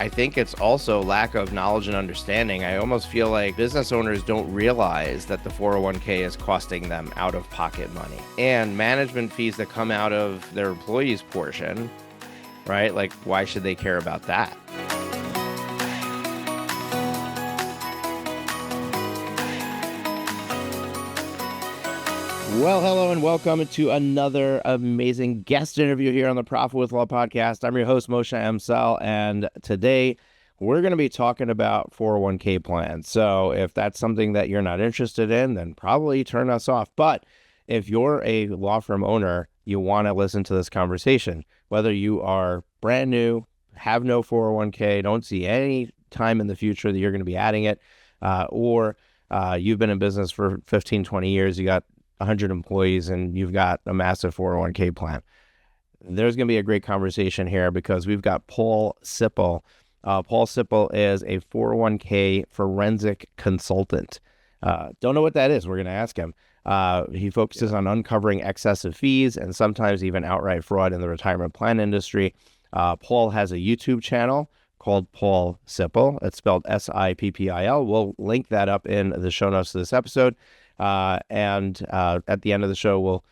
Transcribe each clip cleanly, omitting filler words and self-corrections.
I think it's also lack of knowledge and understanding. I almost feel like business owners don't realize that the 401k is costing them out-of-pocket money. And management fees that come out of their employees' portion, right? Like, why should they care about that? Well, hello and welcome to another amazing guest interview here on the Profit with Law podcast. I'm your host, Moshe Amsel, and today we're going to be talking about 401k plans. So if that's something that you're not interested in, then probably turn us off. But if you're a law firm owner, you want to listen to this conversation, whether you are brand new, have no 401k, don't see any time in the future that you're going to be adding it, or you've been in business for 15, 20 years, you got 100 employees and you've got a massive 401k plan. There's going to be a great conversation here because we've got Paul Sippil. Paul Sippil is a 401k forensic consultant. Don't know what that is. We're going to ask him. He focuses on uncovering excessive fees and sometimes even outright fraud in the retirement plan industry. Paul has a YouTube channel called Paul Sippil. It's spelled Sippil. We'll link that up in the show notes of this episode. And at the end of the show, we'll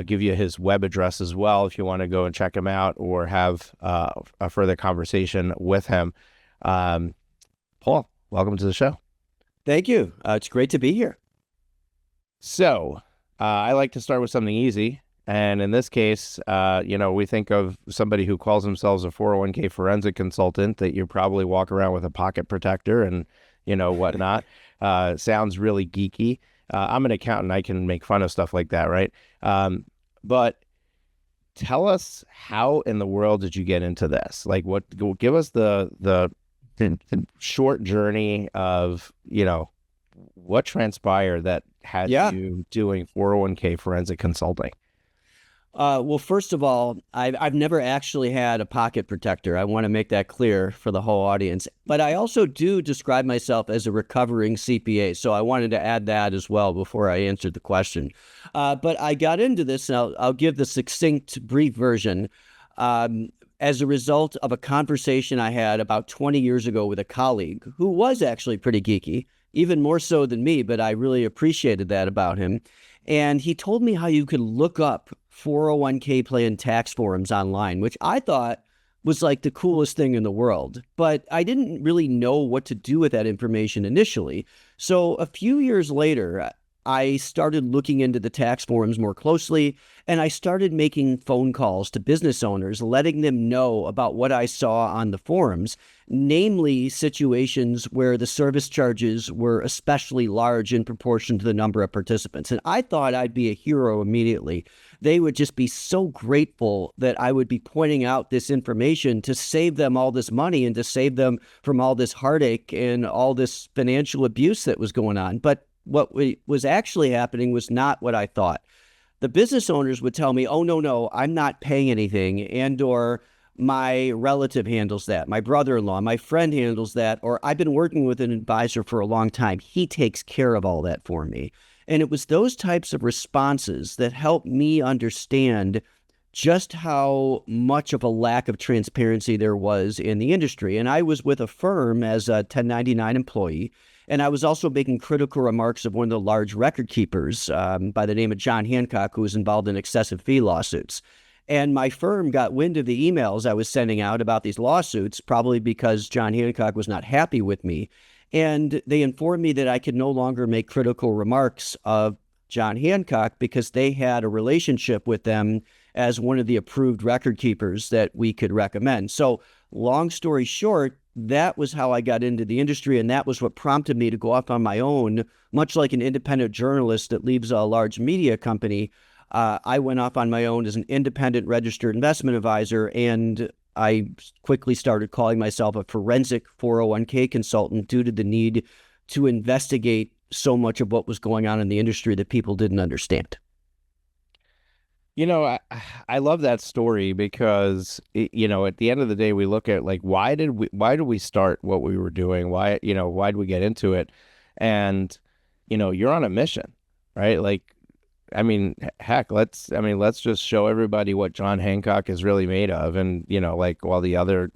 give you his web address as well if you want to go and check him out or have a further conversation with him. Paul, welcome to the show. Thank you. It's great to be here. So I like to start with something easy. And in this case, we think of somebody who calls themselves a 401k forensic consultant that you probably walk around with a pocket protector and, whatnot. Sounds really geeky. I'm an accountant. I can make fun of stuff like that, right? But tell us, how in the world did you get into this? Like, give us the short journey of, what transpired that had you doing 401k forensic consulting? Well, first of all, I've never actually had a pocket protector. I want to make that clear for the whole audience. But I also do describe myself as a recovering CPA. So I wanted to add that as well before I answered the question. But I got into this, and I'll give the succinct, brief version. As a result of a conversation I had about 20 years ago with a colleague who was actually pretty geeky, even more so than me, but I really appreciated that about him. And he told me how you could look up 401k plan tax forms online, which I thought was like the coolest thing in the world. But I didn't really know what to do with that information initially. So a few years later, I started looking into the tax forms more closely, and I started making phone calls to business owners, letting them know about what I saw on the forms, namely situations where the service charges were especially large in proportion to the number of participants. And I thought I'd be a hero immediately. They would just be so grateful that I would be pointing out this information to save them all this money and to save them from all this heartache and all this financial abuse that was going on. But what was actually happening was not what I thought. The business owners would tell me, oh, no, I'm not paying anything, and or my relative handles that, my brother-in-law, my friend handles that, or I've been working with an advisor for a long time. He takes care of all that for me. And it was those types of responses that helped me understand just how much of a lack of transparency there was in the industry. And I was with a firm as a 1099 employee, and I was also making critical remarks of one of the large record keepers by the name of John Hancock, who was involved in excessive fee lawsuits. And my firm got wind of the emails I was sending out about these lawsuits, probably because John Hancock was not happy with me. And they informed me that I could no longer make critical remarks of John Hancock because they had a relationship with them as one of the approved record keepers that we could recommend. So long story short, that was how I got into the industry, and that was what prompted me to go off on my own, much like an independent journalist that leaves a large media company. I went off on my own as an independent registered investment advisor, and I quickly started calling myself a forensic 401k consultant due to the need to investigate so much of what was going on in the industry that people didn't understand. I love that story because, at the end of the day, we look at like, why did we start what we were doing? Why did we get into it? And, you're on a mission, right? Like, I mean, heck, let's just show everybody what John Hancock is really made of. And, like all the other,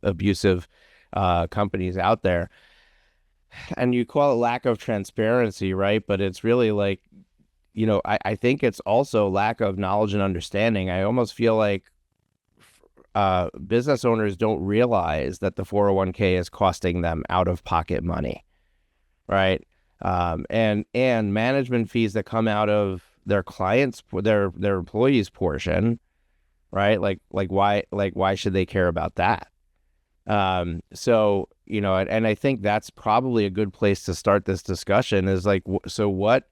abusive companies out there. And you call it lack of transparency, right? But it's really like, I think it's also lack of knowledge and understanding. I almost feel like business owners don't realize that the 401k is costing them out of pocket money, right? And management fees that come out of their clients, their employees' portion, right? Like why should they care about that? So, and I think that's probably a good place to start this discussion is like, so what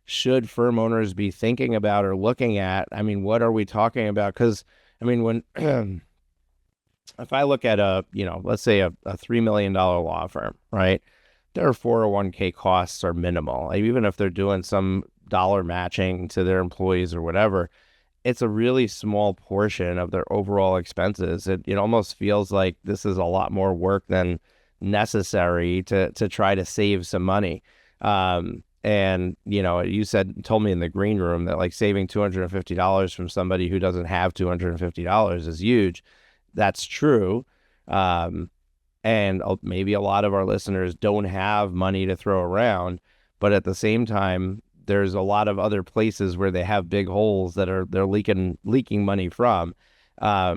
should firm owners be thinking about or looking at? I mean, what are we talking about? Because, I mean, when, if I look at let's say a $3 million law firm, right? Their 401k costs are minimal. Like, even if they're doing some dollar matching to their employees or whatever, it's a really small portion of their overall expenses. It almost feels like this is a lot more work than necessary to try to save some money. And you told me in the green room that like saving $250 from somebody who doesn't have $250 is huge. That's true. And maybe a lot of our listeners don't have money to throw around, but at the same time, there's a lot of other places where they have big holes that they're leaking money from. How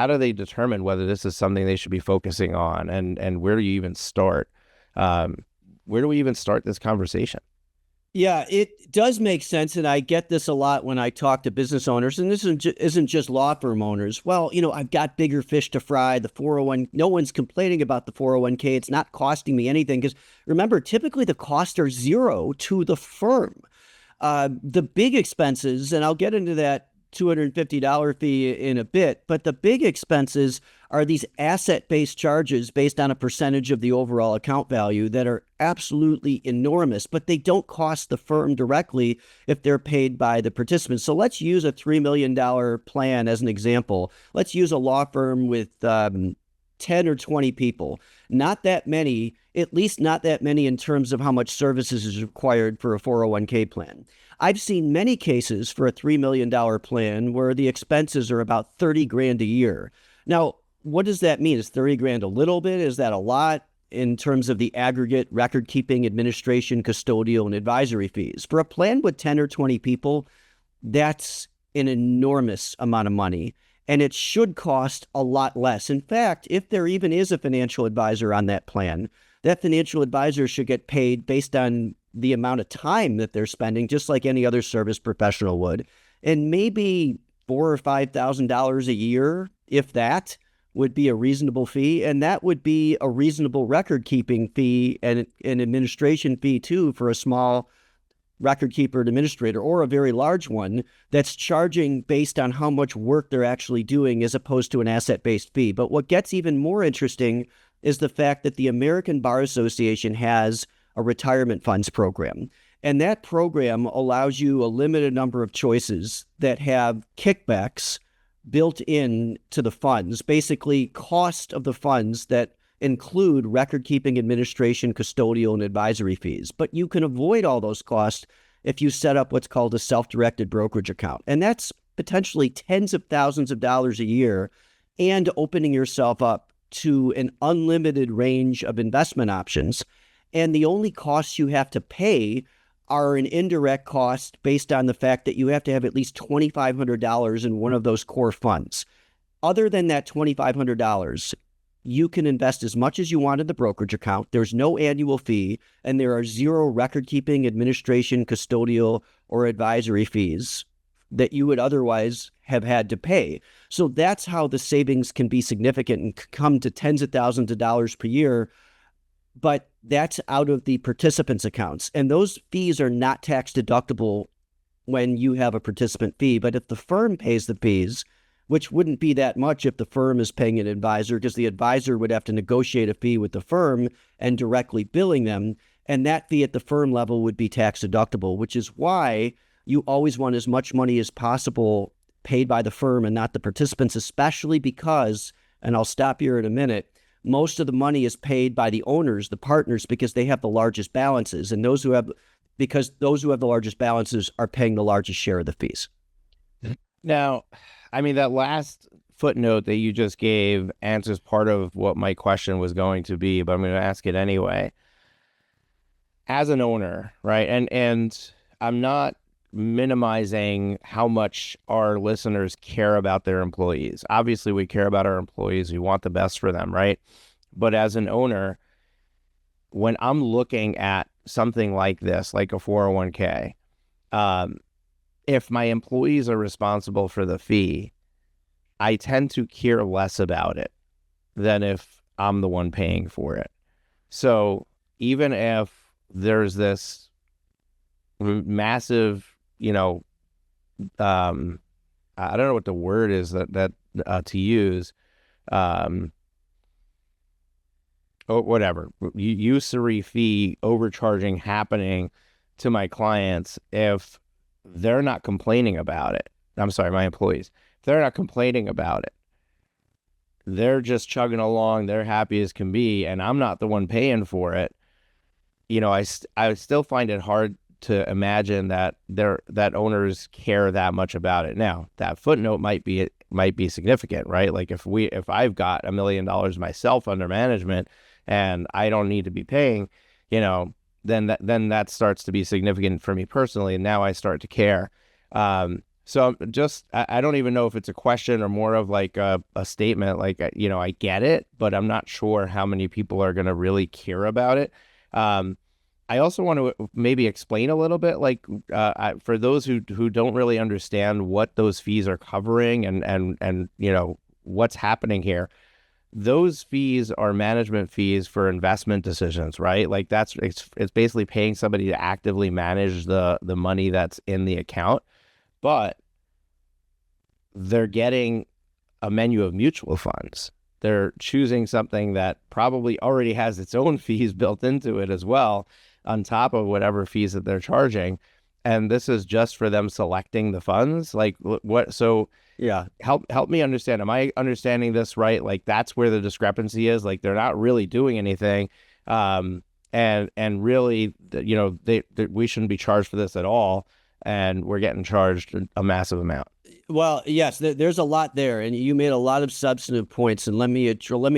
do they determine whether this is something they should be focusing on, and where do you even start? Where do we even start this conversation? Yeah, it does make sense. And I get this a lot when I talk to business owners, and this isn't just law firm owners. Well, I've got bigger fish to fry. The 401, no one's complaining about the 401k. It's not costing me anything because remember, typically the costs are zero to the firm. The big expenses, and I'll get into that $250 fee in a bit, but the big expenses are these asset-based charges based on a percentage of the overall account value that are absolutely enormous, but they don't cost the firm directly if they're paid by the participants. So let's use a $3 million plan as an example. Let's use a law firm with 10 or 20 people. Not that many, at least not that many in terms of how much services is required for a 401k plan. I've seen many cases for a $3 million plan where the expenses are about 30 grand a year. Now, what does that mean? Is 30 grand a little bit? Is that a lot in terms of the aggregate record keeping, administration, custodial, and advisory fees? For a plan with 10 or 20 people, that's an enormous amount of money, and it should cost a lot less. In fact, if there even is a financial advisor on that plan, that financial advisor should get paid based on the amount of time that they're spending, just like any other service professional would. And maybe $4,000 or $5,000 a year, if that, would be a reasonable fee. And that would be a reasonable record keeping fee and an administration fee too for a small record keeper and administrator, or a very large one that's charging based on how much work they're actually doing as opposed to an asset-based fee. But what gets even more interesting is the fact that the American Bar Association has a retirement funds program. And that program allows you a limited number of choices that have kickbacks built in to the funds, basically cost of the funds that include record keeping, administration, custodial, and advisory fees. But you can avoid all those costs if you set up what's called a self-directed brokerage account. And that's potentially tens of thousands of dollars a year, and opening yourself up to an unlimited range of investment options. And the only costs you have to pay are an indirect cost based on the fact that you have to have at least $2,500 in one of those core funds. Other than that $2,500, you can invest as much as you want in the brokerage account. There's no annual fee, and there are zero record-keeping, administration, custodial, or advisory fees that you would otherwise have had to pay. So that's how the savings can be significant and come to tens of thousands of dollars per year. But that's out of the participants' accounts. And those fees are not tax deductible when you have a participant fee. But if the firm pays the fees, which wouldn't be that much if the firm is paying an advisor, because the advisor would have to negotiate a fee with the firm and directly billing them. And that fee at the firm level would be tax deductible, which is why you always want as much money as possible paid by the firm and not the participants, especially because, and I'll stop here in a minute, most of the money is paid by the owners, the partners, because they have the largest balances. And those who have the largest balances are paying the largest share of the fees. Now, I mean, that last footnote that you just gave answers part of what my question was going to be, but I'm going to ask it anyway. As an owner, right? And I'm not minimizing how much our listeners care about their employees. Obviously, we care about our employees. We want the best for them, right? But as an owner, when I'm looking at something like this, like a 401k, if my employees are responsible for the fee, I tend to care less about it than if I'm the one paying for it. So even if there's this massive, I don't know what the word is that to use, or whatever, usury fee overcharging happening to my clients, if they're not complaining about it, I'm sorry, my employees, if they're not complaining about it, they're just chugging along, they're happy as can be, and I'm not the one paying for it, I still find it hard to imagine that owners care that much about it. Now, that footnote might be significant, right? Like if I've got $1 million myself under management and I don't need to be paying, then that starts to be significant for me personally, and now I start to care. So I don't even know if it's a question or more of like a statement. Like, I get it, but I'm not sure how many people are going to really care about it. I also want to maybe explain a little bit, like for those who don't really understand what those fees are covering and what's happening here. Those fees are management fees for investment decisions, right? Like it's basically paying somebody to actively manage the money that's in the account, but they're getting a menu of mutual funds. They're choosing something that probably already has its own fees built into it as well, on top of whatever fees that they're charging. And this is just for them selecting the funds. Like what? So yeah, help me understand. Am I understanding this right? Like that's where the discrepancy is. Like they're not really doing anything. And really, we shouldn't be charged for this at all. And we're getting charged a massive amount. Well, yes, there's a lot there, and you made a lot of substantive points, and let me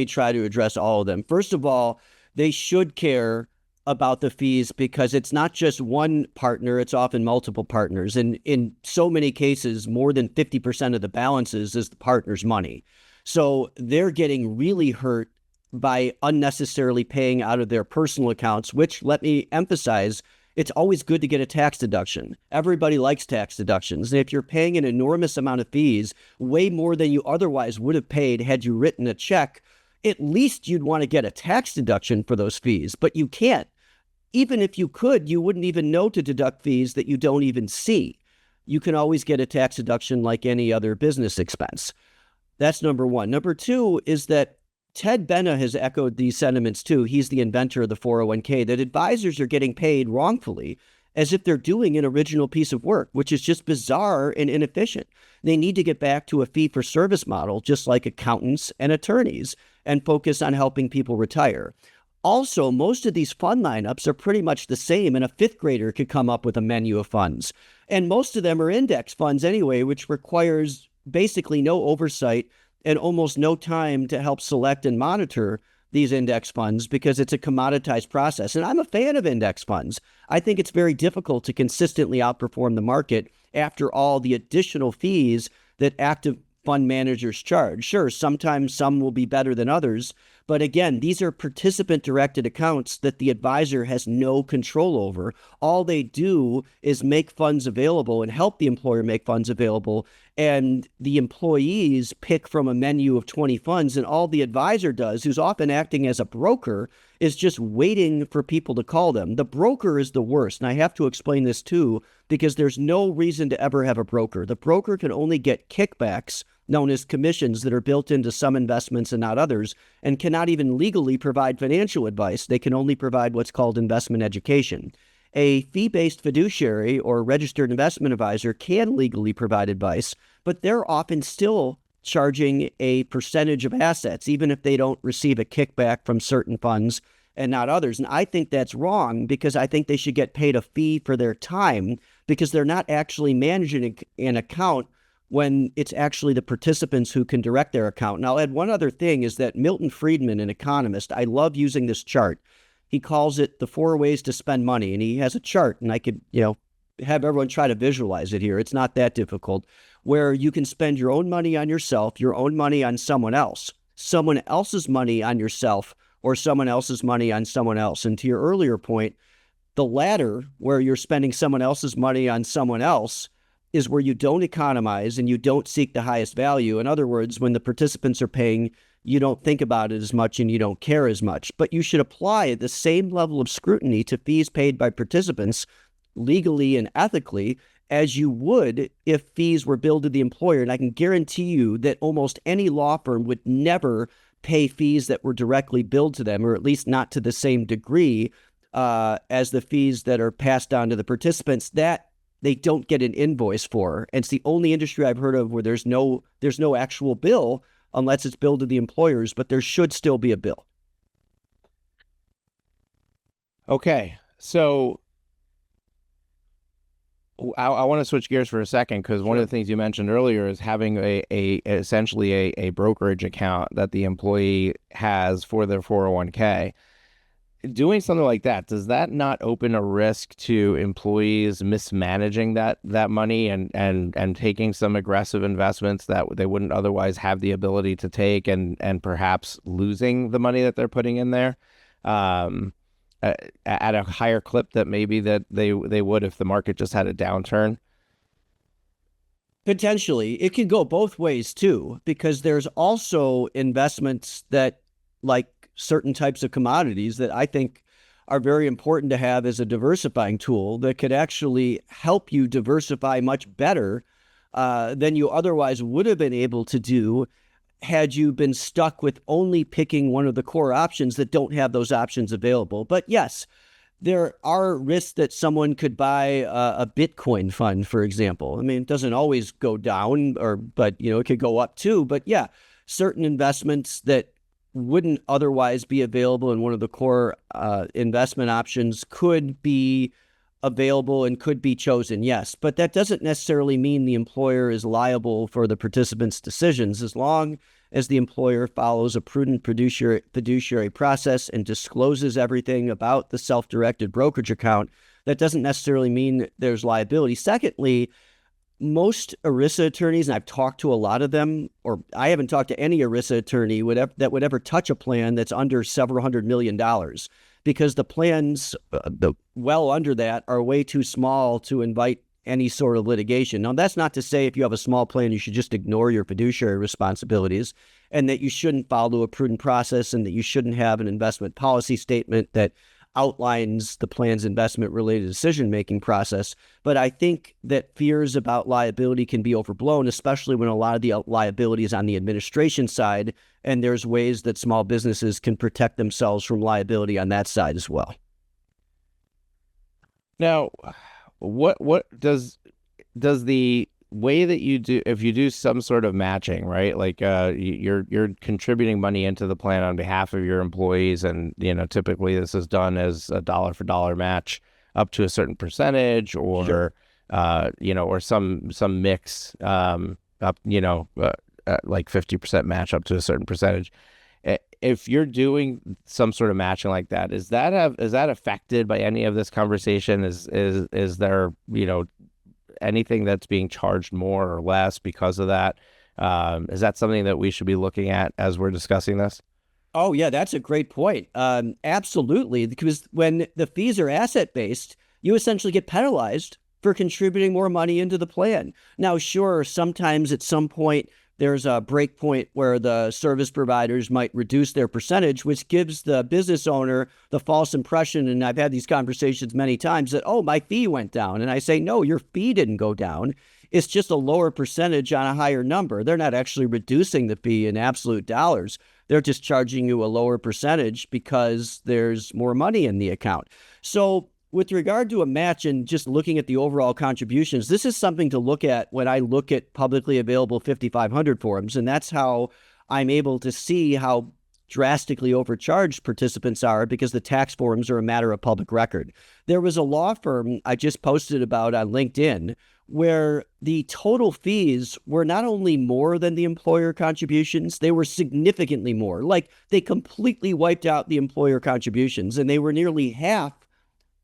try to address all of them. First of all, they should care about the fees because it's not just one partner, it's often multiple partners. And in so many cases, more than 50% of the balances is the partner's money. So they're getting really hurt by unnecessarily paying out of their personal accounts, which, let me emphasize, it's always good to get a tax deduction. Everybody likes tax deductions. And if you're paying an enormous amount of fees, way more than you otherwise would have paid had you written a check, at least you'd want to get a tax deduction for those fees. But you can't. Even if you could, you wouldn't even know to deduct fees that you don't even see. You can always get a tax deduction like any other business expense. That's number one. Number two is that Ted Benna has echoed these sentiments too. He's the inventor of the 401k, that advisors are getting paid wrongfully as if they're doing an original piece of work, which is just bizarre and inefficient. They need to get back to a fee-for-service model, just like accountants and attorneys, and focus on helping people retire. Also, most of these fund lineups are pretty much the same, and a fifth grader could come up with a menu of funds. And most of them are index funds anyway, which requires basically no oversight and almost no time to help select and monitor these index funds because it's a commoditized process. And I'm a fan of index funds. I think it's very difficult to consistently outperform the market after all the additional fees that active fund managers charge. Sure, sometimes some will be better than others, but again, these are participant-directed accounts that the advisor has no control over. All they do is make funds available and help the employer make funds available, and the employees pick from a menu of 20 funds, and all the advisor does, who's often acting as a broker, is just waiting for people to call them. The broker is the worst, and I have to explain this too, because there's no reason to ever have a broker. The broker can only get kickbacks, known as commissions, that are built into some investments and not others, and cannot even legally provide financial advice. They can only provide what's called investment education. A fee-based fiduciary or registered investment advisor can legally provide advice, but they're often still charging a percentage of assets, even if they don't receive a kickback from certain funds and not others. And I think that's wrong because I think they should get paid a fee for their time because they're not actually managing an account when it's actually the participants who can direct their account. And I'll add one other thing is that Milton Friedman, an economist, I love using this chart. He calls it the 4 ways to spend money. And he has a chart, and I could, have everyone try to visualize it here. It's not that difficult, where you can spend your own money on yourself, your own money on someone else's money on yourself, or someone else's money on someone else. And to your earlier point, the latter, where you're spending someone else's money on someone else, is where you don't economize and you don't seek the highest value. In other words, when the participants are paying, you don't think about it as much and you don't care as much. But you should apply the same level of scrutiny to fees paid by participants legally and ethically as you would if fees were billed to the employer. And I can guarantee you that almost any law firm would never pay fees that were directly billed to them, or at least not to the same degree as the fees that are passed on to the participants that they don't get an invoice for. And it's the only industry I've heard of where there's no actual bill unless it's billed to the employers, but there should still be a bill. Okay, so I want to switch gears for a second, because one of the things you mentioned earlier is having essentially a brokerage account that the employee has for their 401k. Doing something like that, does that not open a risk to employees mismanaging that money and taking some aggressive investments that they wouldn't otherwise have the ability to take, and perhaps losing the money that they're putting in there at a higher clip that maybe that they would if the market just had a downturn? Potentially. It can go both ways too, because there's also investments that, like certain types of commodities, that I think are very important to have as a diversifying tool that could actually help you diversify much better than you otherwise would have been able to do had you been stuck with only picking one of the core options that don't have those options available. But yes, there are risks that someone could buy a Bitcoin fund, for example. I mean, it doesn't always go down, but it could go up too. But yeah, certain investments that wouldn't otherwise be available in one of the core investment options could be available and could be chosen, yes. But that doesn't necessarily mean the employer is liable for the participants' decisions, as long as the employer follows a prudent fiduciary process and discloses everything about the self-directed brokerage account. That doesn't necessarily mean there's liability. Secondly, most ERISA attorneys, and I've talked to a lot of them, or I haven't talked to any ERISA attorney that would ever touch a plan that's under several $100 million, because the plans well under that are way too small to invite any sort of litigation. Now, that's not to say if you have a small plan, you should just ignore your fiduciary responsibilities, and that you shouldn't follow a prudent process, and that you shouldn't have an investment policy statement that outlines the plan's investment-related decision-making process. But I think that fears about liability can be overblown, especially when a lot of the liability is on the administration side, and there's ways that small businesses can protect themselves from liability on that side as well. Now, what does the way that you do, if you do some sort of matching, right? Like you're contributing money into the plan on behalf of your employees, and typically this is done as a dollar for dollar match up to a certain percentage, or Sure. or some mix up, like 50% match up to a certain percentage. If you're doing some sort of matching like that, is that affected by any of this conversation? Is there anything that's being charged more or less because of that? Is that something that we should be looking at as we're discussing this? Oh, yeah, that's a great point. Absolutely, because when the fees are asset-based, you essentially get penalized for contributing more money into the plan. Now, sure, sometimes at some point, there's a break point where the service providers might reduce their percentage, which gives the business owner the false impression, and I've had these conversations many times, that, oh, my fee went down. And I say, no, your fee didn't go down. It's just a lower percentage on a higher number. They're not actually reducing the fee in absolute dollars. They're just charging you a lower percentage because there's more money in the account. So with regard to a match and just looking at the overall contributions, this is something to look at when I look at publicly available 5,500 forms. And that's how I'm able to see how drastically overcharged participants are, because the tax forms are a matter of public record. There was a law firm I just posted about on LinkedIn where the total fees were not only more than the employer contributions, they were significantly more. Like they completely wiped out the employer contributions, and they were nearly half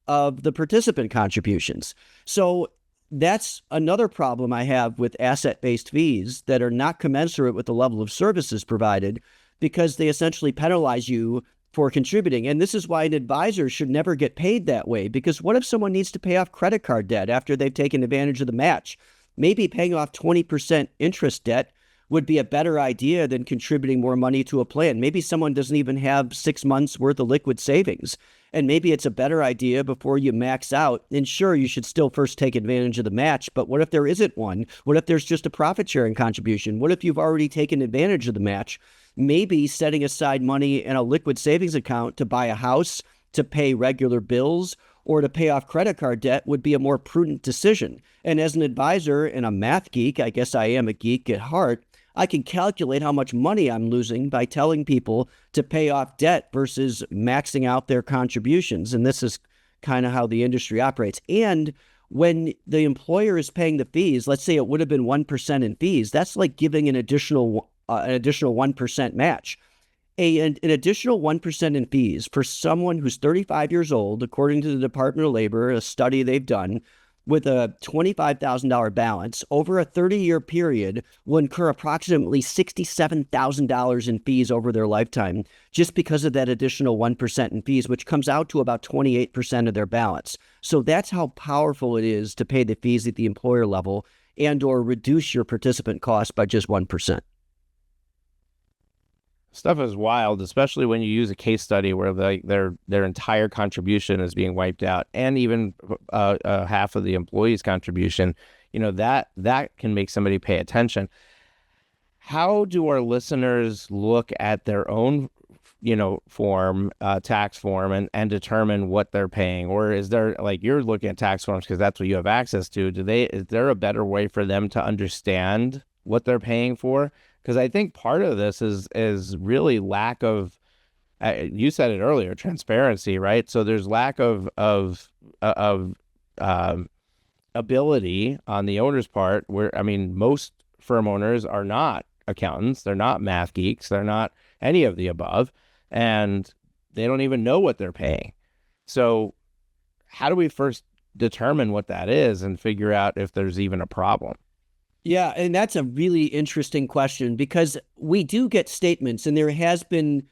of the participant contributions. So that's another problem I have with asset-based fees that are not commensurate with the level of services provided, because they essentially penalize you for contributing. And this is why an advisor should never get paid that way, because what if someone needs to pay off credit card debt after they've taken advantage of the match? Maybe paying off 20% interest debt would be a better idea than contributing more money to a plan. Maybe someone doesn't even have 6 months worth of liquid savings. And maybe it's a better idea before you max out. And sure, you should still first take advantage of the match. But what if there isn't one? What if there's just a profit sharing contribution? What if you've already taken advantage of the match? Maybe setting aside money in a liquid savings account to buy a house, to pay regular bills, or to pay off credit card debt would be a more prudent decision. And as an advisor and a math geek, I guess I am a geek at heart, I can calculate how much money I'm losing by telling people to pay off debt versus maxing out their contributions. And this is kind of how the industry operates. And when the employer is paying the fees, let's say it would have been 1% in fees, that's like giving an additional 1% match. An additional 1% in fees for someone who's 35 years old, according to the Department of Labor, a study they've done, with a $25,000 balance over a 30-year period will incur approximately $67,000 in fees over their lifetime, just because of that additional 1% in fees, which comes out to about 28% of their balance. So that's how powerful it is to pay the fees at the employer level and or reduce your participant cost by just 1%. Stuff is wild, especially when you use a case study where their entire contribution is being wiped out, and even half of the employee's contribution. That can make somebody pay attention. How do our listeners look at their own, form, tax form, and determine what they're paying? Or is there, like, you're looking at tax forms because that's what you have access to? Is there a better way for them to understand what they're paying for? Because I think part of this is really lack of, you said it earlier, transparency, right? So there's lack of ability on the owner's part, where, most firm owners are not accountants, they're not math geeks, they're not any of the above, and they don't even know what they're paying. So how do we first determine what that is and figure out if there's even a problem? Yeah, and that's a really interesting question, because we do get statements, and there have been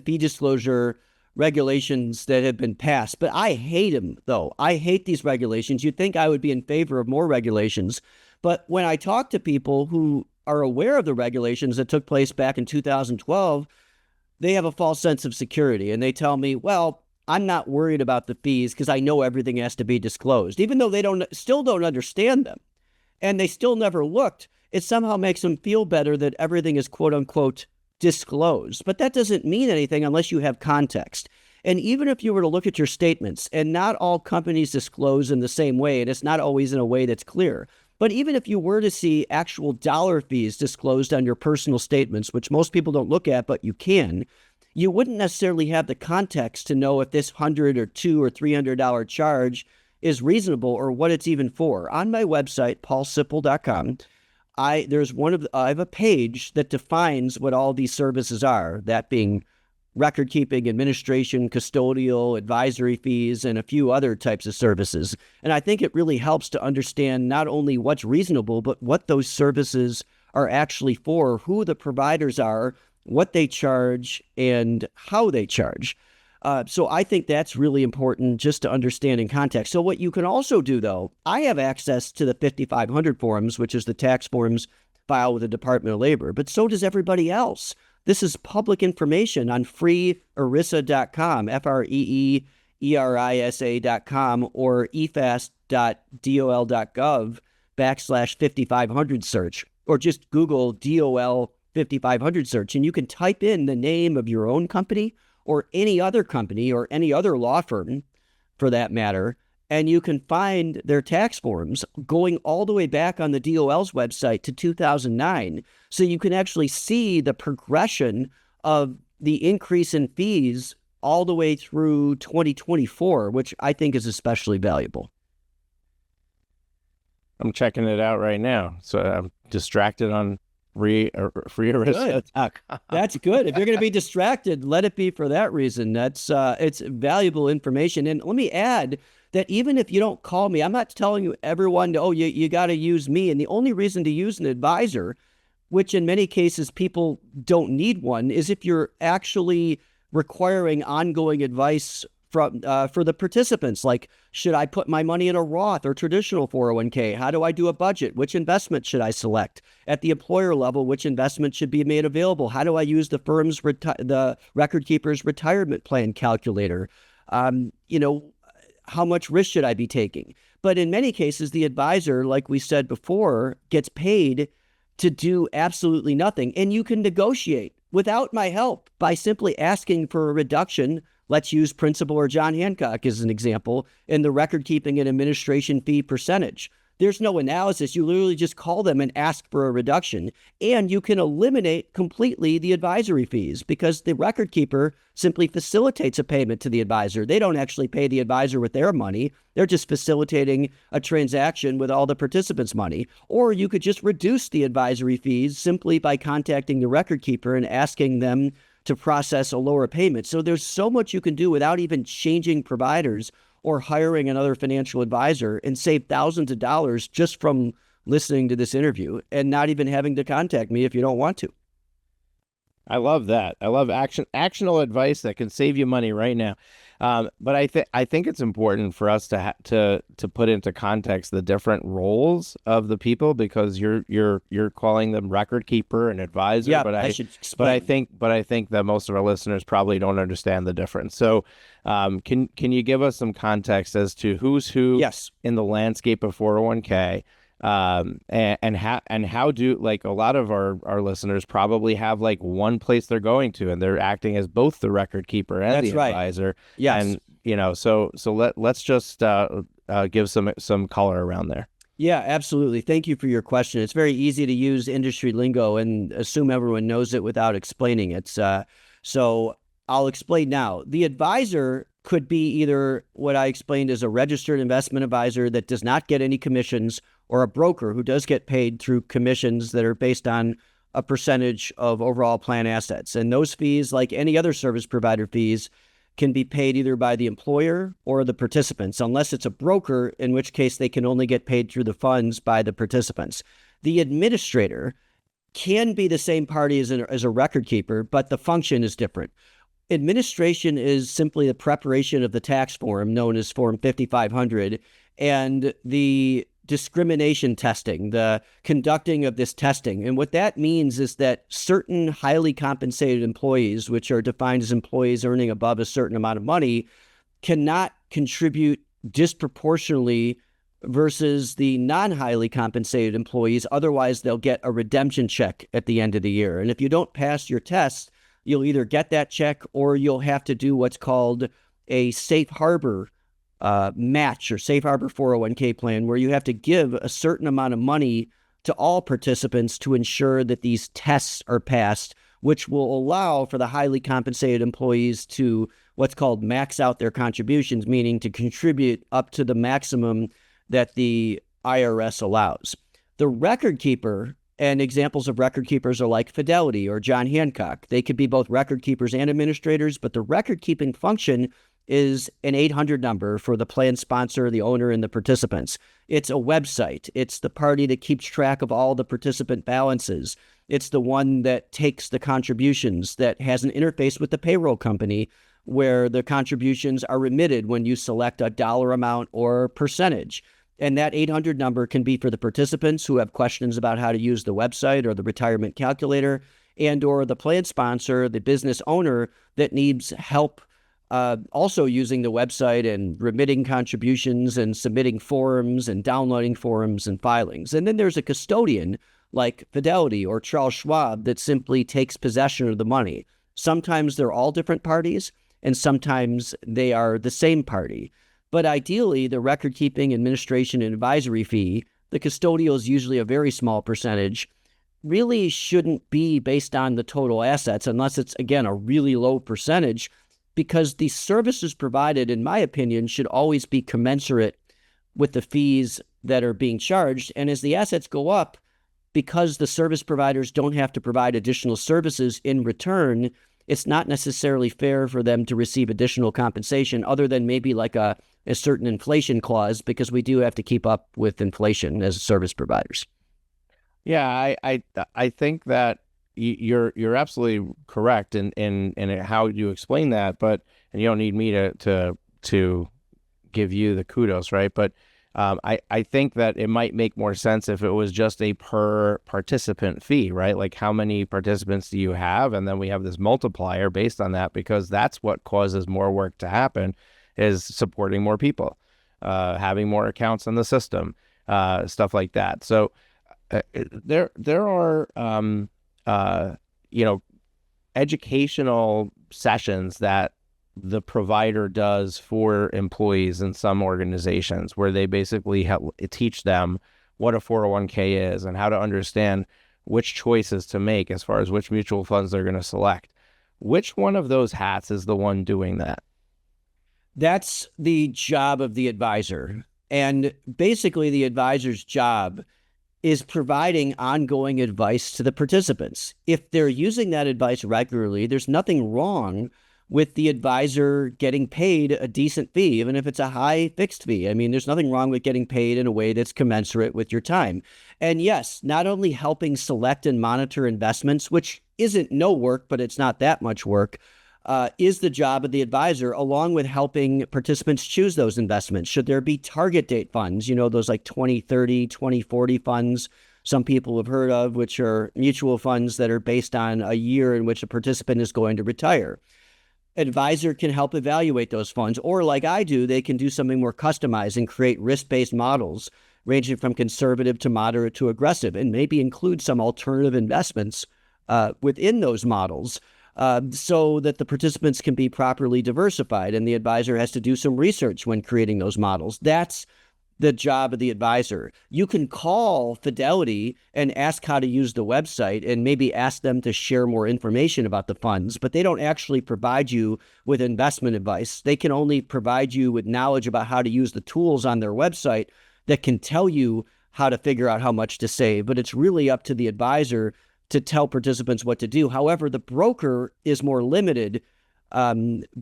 fee disclosure regulations that have been passed, but I hate them, though. I hate these regulations. You'd think I would be in favor of more regulations, but when I talk to people who are aware of the regulations that took place back in 2012, they have a false sense of security, and they tell me, well, I'm not worried about the fees because I know everything has to be disclosed, even though they still don't understand them. And they still never looked. It somehow makes them feel better that everything is quote unquote disclosed. But that doesn't mean anything unless you have context. And even if you were to look at your statements, and not all companies disclose in the same way, and it's not always in a way that's clear. But even if you were to see actual dollar fees disclosed on your personal statements, which most people don't look at, but you can, you wouldn't necessarily have the context to know if this $100 or $200 or $300 charge is reasonable or what it's even for. On my website, paulsippil.com, I have a page that defines what all these services are, that being record keeping, administration, custodial, advisory fees, and a few other types of services. And I think it really helps to understand not only what's reasonable, but what those services are actually for, who the providers are, what they charge, and how they charge. So I think that's really important just to understand in context. So what you can also do, though, I have access to the 5500 forms, which is the tax forms filed with the Department of Labor, but so does everybody else. This is public information on freeerisa.com, freeerisa.com, or efast.dol.gov/5500 search, or just Google DOL 5500 search, and you can type in the name of your own company or any other company or any other law firm for that matter, and you can find their tax forms going all the way back on the DOL's website to 2009. So you can actually see the progression of the increase in fees all the way through 2024, which I think is especially valuable. I'm checking it out right now. So I'm distracted on freearista.com. That's good. If you're going to be distracted, let it be for that reason. That's it's valuable information. And let me add that even if you don't call me, I'm not telling you everyone to, oh, you got to use me. And the only reason to use an advisor, which in many cases people don't need one, is if you're actually requiring ongoing advice from for the participants, like, should I put my money in a Roth or traditional 401k? How do I do a budget? Which investment should I select? At the employer level, which investment should be made available? How do I use the record keeper's retirement plan calculator? How much risk should I be taking? But in many cases, the advisor, like we said before, gets paid to do absolutely nothing. And you can negotiate without my help by simply asking for a reduction. Let's use Principal or John Hancock as an example in the record keeping and administration fee percentage. There's no analysis. You literally just call them and ask for a reduction, and you can eliminate completely the advisory fees because the record keeper simply facilitates a payment to the advisor. They don't actually pay the advisor with their money. They're just facilitating a transaction with all the participants' money. Or you could just reduce the advisory fees simply by contacting the record keeper and asking them to process a lower payment. So there's so much you can do without even changing providers or hiring another financial advisor and save thousands of dollars just from listening to this interview and not even having to contact me if you don't want to. I love that. I love actionable advice that can save you money right now. But I think it's important for us to put into context the different roles of the people, because you're calling them record keeper and advisor. Yeah, but I should explain. but I think that most of our listeners probably don't understand the difference. So, can you give us some context as to who's who Yes. in the landscape of 401k? And how do, like, a lot of our listeners probably have like one place they're going to, and they're acting as both the record keeper and That's the right. advisor. Yes. And so let's just give some color around there. Yeah, absolutely. Thank you for your question. It's very easy to use industry lingo and assume everyone knows it without explaining it. So I'll explain now. The advisor could be either what I explained as a registered investment advisor that does not get any commissions, or a broker who does get paid through commissions that are based on a percentage of overall plan assets. And those fees, like any other service provider fees, can be paid either by the employer or the participants, unless it's a broker, in which case they can only get paid through the funds by the participants. The administrator can be the same party as a record keeper, but the function is different. Administration is simply the preparation of the tax form known as Form 5500, and the discrimination testing, the conducting of this testing. And what that means is that certain highly compensated employees, which are defined as employees earning above a certain amount of money, cannot contribute disproportionately versus the non-highly compensated employees. Otherwise, they'll get a redemption check at the end of the year. And if you don't pass your test, you'll either get that check or you'll have to do what's called a safe harbor match or safe harbor 401k plan, where you have to give a certain amount of money to all participants to ensure that these tests are passed, which will allow for the highly compensated employees to what's called max out their contributions, meaning to contribute up to the maximum that the IRS allows. The record keeper, and examples of record keepers are like Fidelity or John Hancock. They could be both record keepers and administrators, but the record keeping function is an 800 number for the plan sponsor, the owner, and the participants. It's a website. It's the party that keeps track of all the participant balances. It's the one that takes the contributions, that has an interface with the payroll company where the contributions are remitted when you select a dollar amount or percentage. And that 800 number can be for the participants who have questions about how to use the website or the retirement calculator, and or the plan sponsor, the business owner that needs help also using the website and remitting contributions and submitting forms and downloading forms and filings. And then there's a custodian like Fidelity or Charles Schwab that simply takes possession of the money. Sometimes they're all different parties, and sometimes they are the same party. But ideally, the record-keeping, administration, and advisory fee, the custodial is usually a very small percentage, really shouldn't be based on the total assets unless it's, again, a really low percentage, because the services provided, in my opinion, should always be commensurate with the fees that are being charged. And as the assets go up, because the service providers don't have to provide additional services in return, it's not necessarily fair for them to receive additional compensation other than maybe like a certain inflation clause, because we do have to keep up with inflation as service providers. Yeah, I think that you're absolutely correct in how you explain that, but and you don't need me to give you the kudos, right? But I think that it might make more sense if it was just a per participant fee, right? Like how many participants do you have? And then we have this multiplier based on that, because that's what causes more work to happen, is supporting more people, having more accounts in the system, stuff like that. So there are, educational sessions that the provider does for employees in some organizations, where they basically teach them what a 401k is and how to understand which choices to make as far as which mutual funds they're going to select. Which one of those hats is the one doing that? That's the job of the advisor. And basically, the advisor's job is providing ongoing advice to the participants. If they're using that advice regularly, there's nothing wrong with the advisor getting paid a decent fee, even if it's a high fixed fee. I mean, there's nothing wrong with getting paid in a way that's commensurate with your time. And yes, not only helping select and monitor investments, which isn't no work, but it's not that much work, is the job of the advisor, along with helping participants choose those investments. Should there be target date funds, those like 2030, 2040 funds some people have heard of, which are mutual funds that are based on a year in which a participant is going to retire. Advisor can help evaluate those funds, or like I do, they can do something more customized and create risk-based models ranging from conservative to moderate to aggressive, and maybe include some alternative investments within those models, so that the participants can be properly diversified, and the advisor has to do some research when creating those models. That's the job of the advisor. You can call Fidelity and ask how to use the website and maybe ask them to share more information about the funds, but they don't actually provide you with investment advice. They can only provide you with knowledge about how to use the tools on their website that can tell you how to figure out how much to save, but it's really up to the advisor to tell participants what to do. However, the broker is more limited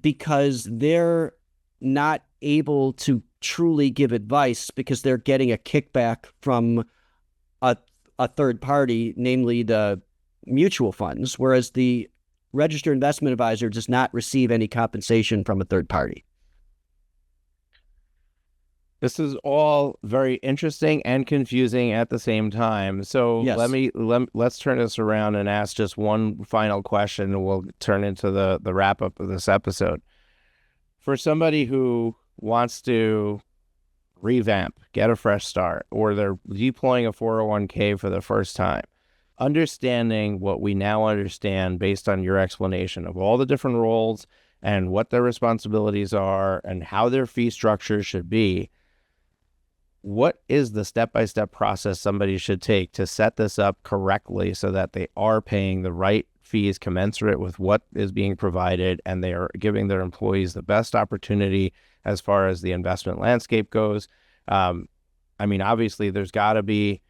because they're not able to truly give advice, because they're getting a kickback from a third party, namely the mutual funds, whereas the registered investment advisor does not receive any compensation from a third party. This is all very interesting and confusing at the same time. So Yes. let's turn this around and ask just one final question, and we'll turn into the wrap up of this episode. For somebody who wants to revamp, get a fresh start, or they're deploying a 401k for the first time, understanding what we now understand based on your explanation of all the different roles and what their responsibilities are and how their fee structure should be, what is the step-by-step process somebody should take to set this up correctly so that they are paying the right fees commensurate with what is being provided, and they are giving their employees the best opportunity as far as the investment landscape goes? Obviously, there's got to be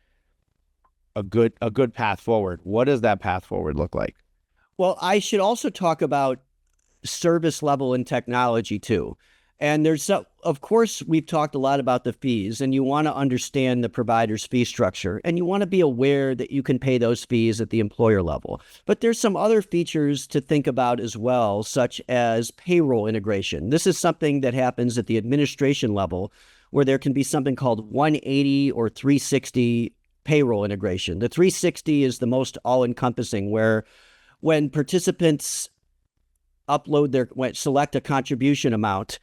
a good path forward. What does that path forward look like? Well, I should also talk about service level and technology too. And of course, we've talked a lot about the fees, and you want to understand the provider's fee structure, and you want to be aware that you can pay those fees at the employer level. But there's some other features to think about as well, such as payroll integration. This is something that happens at the administration level, where there can be something called 180 or 360 payroll integration. The 360 is the most all-encompassing, where when participants select a contribution amount,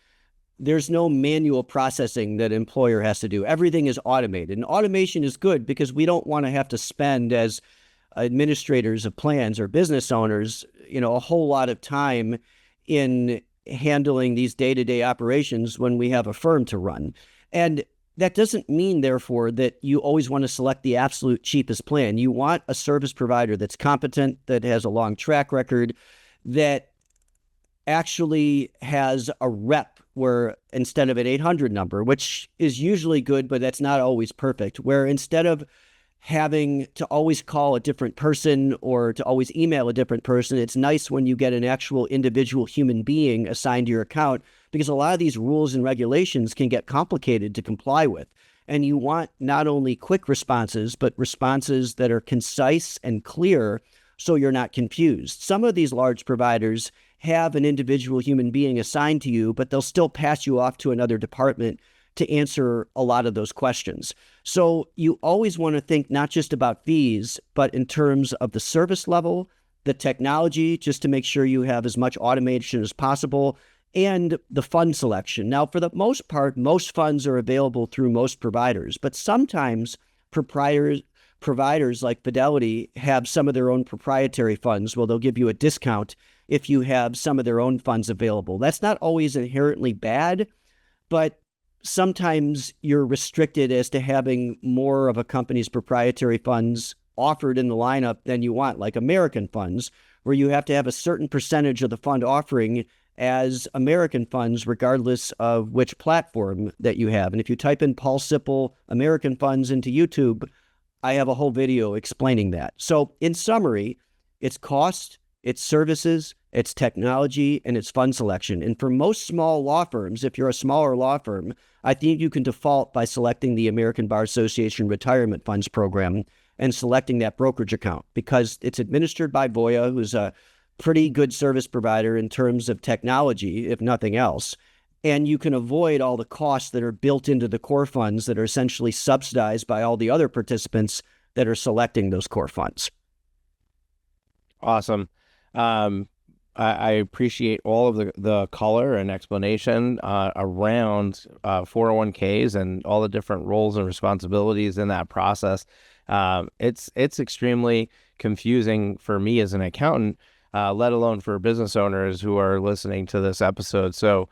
there's no manual processing that employer has to do. Everything is automated. And automation is good because we don't want to have to spend, as administrators of plans or business owners, a whole lot of time in handling these day-to-day operations when we have a firm to run. And that doesn't mean, therefore, that you always want to select the absolute cheapest plan. You want a service provider that's competent, that has a long track record, that actually has a rep where instead of an 800 number, which is usually good, but that's not always perfect, where instead of having to always call a different person or to always email a different person, it's nice when you get an actual individual human being assigned to your account, because a lot of these rules and regulations can get complicated to comply with. And you want not only quick responses, but responses that are concise and clear so you're not confused. Some of these large providers have an individual human being assigned to you, but they'll still pass you off to another department to answer a lot of those questions. So you always want to think not just about fees, but in terms of the service level, the technology, just to make sure you have as much automation as possible, and the fund selection. Now, for the most part, most funds are available through most providers, but sometimes providers like Fidelity have some of their own proprietary funds. Well, they'll give you a discount if you have some of their own funds available. That's not always inherently bad, but sometimes you're restricted as to having more of a company's proprietary funds offered in the lineup than you want, like American funds, where you have to have a certain percentage of the fund offering as American funds, regardless of which platform that you have. And if you type in Paul Sippil American funds into YouTube, I have a whole video explaining that. So in summary, it's cost, it's services, it's technology, and it's fund selection. And for most small law firms, if you're a smaller law firm, I think you can default by selecting the American Bar Association Retirement Funds Program and selecting that brokerage account, because it's administered by Voya, who's a pretty good service provider in terms of technology, if nothing else. And you can avoid all the costs that are built into the core funds that are essentially subsidized by all the other participants that are selecting those core funds. Awesome. I appreciate all of the color and explanation around 401ks and all the different roles and responsibilities in that process. It's extremely confusing for me as an accountant, let alone for business owners who are listening to this episode. So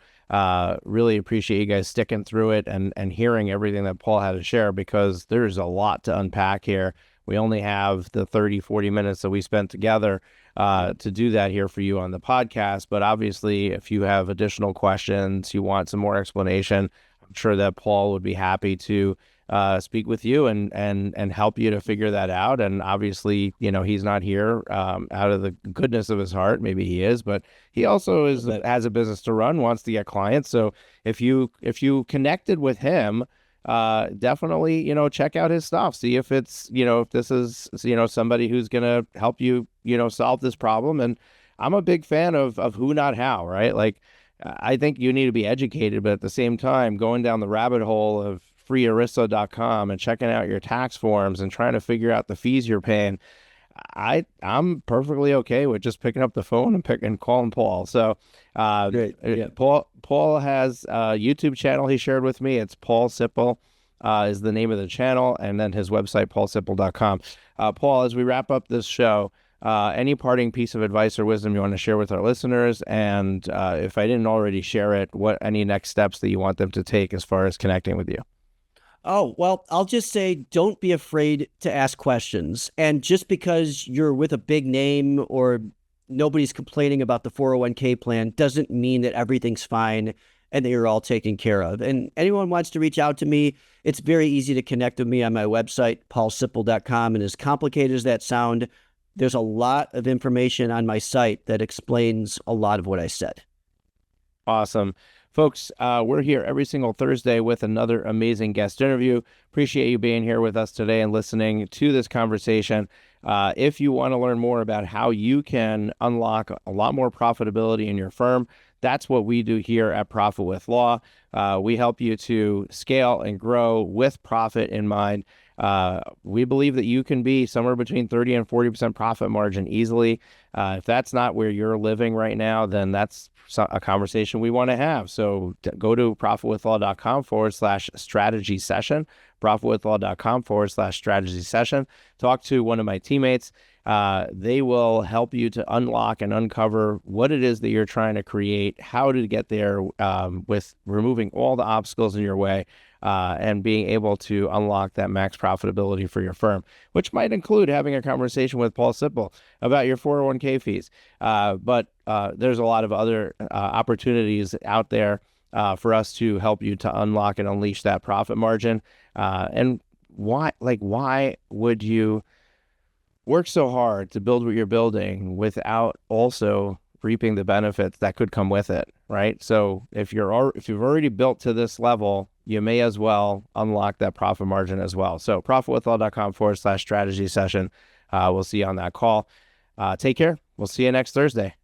really appreciate you guys sticking through it and hearing everything that Paul had to share, because there's a lot to unpack here. We only have the 30, 40 minutes that we spent together to do that here for you on the podcast. But obviously, if you have additional questions, you want some more explanation, I'm sure that Paul would be happy to speak with you and help you to figure that out. And obviously, he's not here out of the goodness of his heart. Maybe he is, but he also has a business to run, wants to get clients. So if you connected with him, definitely, check out his stuff. See if it's, if this is, somebody who's going to help you, solve this problem. And I'm a big fan of who, not how, right? Like, I think you need to be educated, but at the same time, going down the rabbit hole of freearista.com and checking out your tax forms and trying to figure out the fees you're paying, I'm perfectly okay with just picking up the phone and calling Paul. So Great. Yeah. Paul has a YouTube channel he shared with me. It's Paul Sippil is the name of the channel, and then his website, paulsippil.com. Paul, as we wrap up this show, any parting piece of advice or wisdom you want to share with our listeners? And if I didn't already share it, any next steps that you want them to take as far as connecting with you? Oh, well, I'll just say, don't be afraid to ask questions. And just because you're with a big name or nobody's complaining about the 401k plan doesn't mean that everything's fine and that you're all taken care of. And anyone wants to reach out to me, it's very easy to connect with me on my website, paulsippil.com. And as complicated as that sounds, there's a lot of information on my site that explains a lot of what I said. Awesome. Folks, we're here every single Thursday with another amazing guest interview. Appreciate you being here with us today and listening to this conversation. If you want to learn more about how you can unlock a lot more profitability in your firm, that's what we do here at Profit with Law. We help you to scale and grow with profit in mind. We believe that you can be somewhere between 30 and 40% profit margin easily. If that's not where you're living right now, then that's a conversation we want to have. So go to profitwithlaw.com/strategy session, profitwithlaw.com/strategy session. Talk to one of my teammates. They will help you to unlock and uncover what it is that you're trying to create, how to get there with removing all the obstacles in your way, and being able to unlock that max profitability for your firm, which might include having a conversation with Paul Sippil about your 401k fees. But there's a lot of other opportunities out there for us to help you to unlock and unleash that profit margin. And why would you work so hard to build what you're building without also reaping the benefits that could come with it, right? So if you've already built to this level, you may as well unlock that profit margin as well. So profitwithall.com/strategy session. We'll see you on that call. Take care. We'll see you next Thursday.